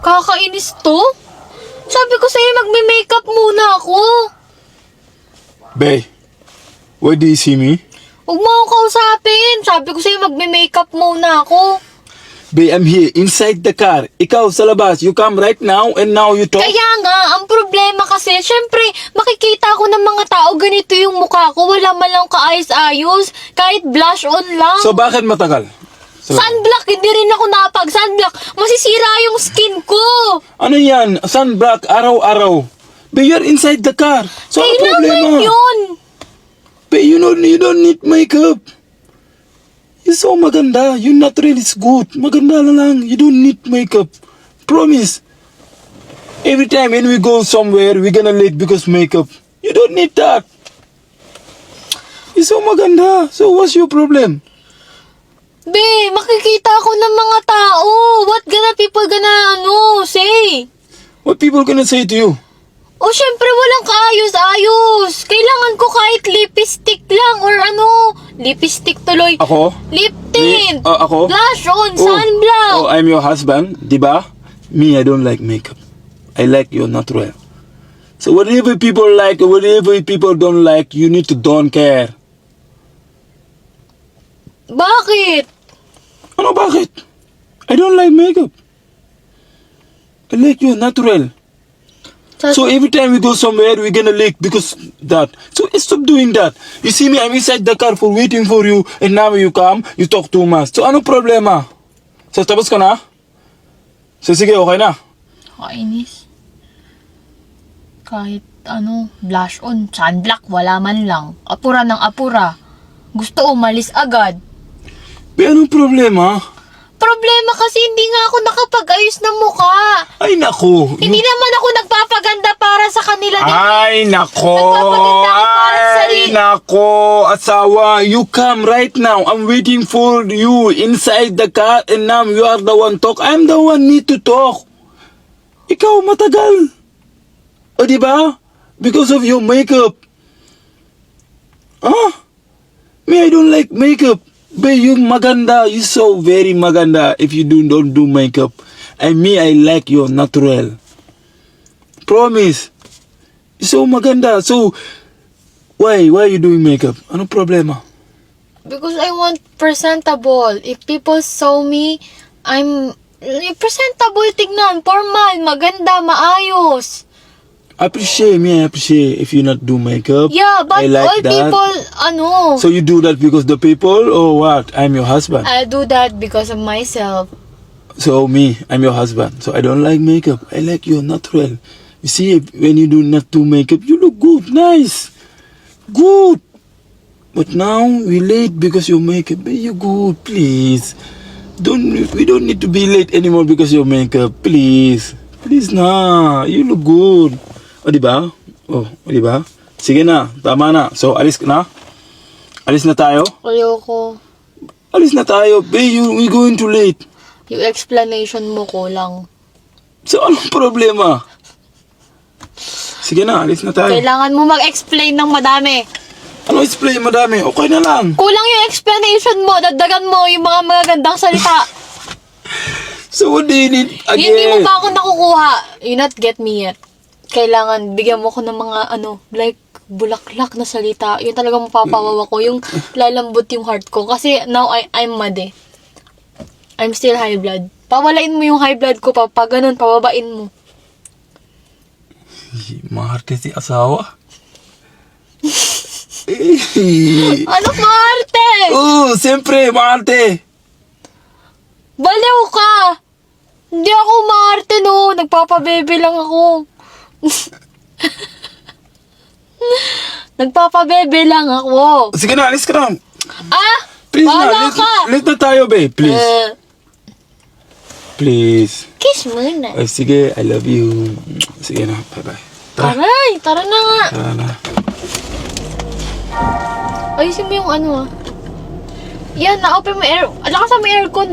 Kakainis to? Sabi ko sa'yo, magme-makeup muna ako. Bae, where do you see me? Huwag mo akong kausapin. Sabi ko sa'yo, magme-makeup muna ako. Bae, I'm here, inside the car. Ikaw sa labas, you come right now and now you talk? Kaya nga, ang problema kasi, syempre, makikita ko ng mga tao, ganito yung mukha ko, wala man lang kaayos-ayos, kahit blush on lang. So bakit matagal? Sunblock, hindi rin ako napag-sunblock. Masisira yung skin ko. Ano yan? Sunblock, araw-araw. Bae, you're inside the car. So ano Kailangan problema? yun. Bae, you don't need makeup. You're so maganda. Your natural is good. Maganda na lang. You don't need makeup. Promise. Every time when we go somewhere, we're gonna late because makeup. You don't need that. You're so maganda. So what's your problem? Be, makikita ako ng mga tao. What people gonna say? What people gonna say to you? O syempre, walang kaayos-ayos. Kailangan ko kahit lipstick lang or lipstick tuloy. Ako? Lip tint. Ako? Blush on, sunblock. Oh, I'm your husband, diba? Me, I don't like makeup. I like your natural. So whatever people like or whatever people don't like, you need to don't care. Bakit? Ano bakit? I don't like makeup. I like your natural. So every time we go somewhere, we're gonna leak because that. So stop doing that. You see me, I'm inside the car for waiting for you, and now you come, you talk too much. So ano problema? So tapos ka na? So sige, okay na. Kainis. Kahit blush on, sunblock, wala man lang. Apura ng apura. Gusto umalis agad. Pero anong problema? Problema kasi hindi nga ako nakapag-ayos ng mukha. Ay nako. Hindi naman ako nagpapaganda para sa kanila. Ay nako. Nagpapaganda ako para sa Ay sarili. nako, asawa. You come right now. I'm waiting for you inside the car and now you are the one talk. I'm the one need to talk. Ikaw matagal. O diba? Because of your makeup. Huh? Me, I don't like makeup. But you maganda, you so very maganda if you don't do makeup. And me, I like your natural. Promise. You so maganda. So, why you doing makeup? Ano problema? Because I want presentable. If people saw me, I'm presentable, tignan, formal, maganda, maayos. I appreciate if you not do makeup. Yeah, but I like all that. people, So you do that because the people or what? I'm your husband. I do that because of myself. So me, I'm your husband. So I don't like makeup. I like your natural. You see, when you do not do makeup, you look good, nice, good. But now we late because your makeup. Be you good, please. We don't need to be late anymore because your makeup, please. Please na, you look good. O diba? O diba? Sige na, tama na. So alis na? Alis na tayo? Ayoko. Alis na tayo. Be, we going too late. Yung explanation mo kulang. So anong problema? Sige na, alis na tayo. Kailangan mo mag-explain ng madami. Ano explain madami? Okay na lang. Kulang yung explanation mo. Dagdagan mo yung mga magagandang salita. So what do you need again? Hindi mo ba ako nakukuha? You not get me yet. Kailangan bigyan mo ko ng mga like bulaklak na salita. Yun talaga mapapawawa ko. Yung lalambot yung heart ko. Kasi now I'm mad eh. I'm still high blood. Pawalain mo yung high blood ko. Pag ganun, pababain mo. Maharte si asawa. Ano maarte? Siyempre, maharte. Baliw ka! Hindi ako maarte no. Nagpapabebe lang ako. Nagpapabebe lang ako. Sige na, alis ka na. Please Bahala na, ka! alis na tayo, babe. Please. Please. Kiss muna. Ay, sige, I love you. Sige na, bye-bye. Tara. Aray, tara na nga. Tara na. Ayusin mo yung Yan, na-open mo air. Alakas mo aircon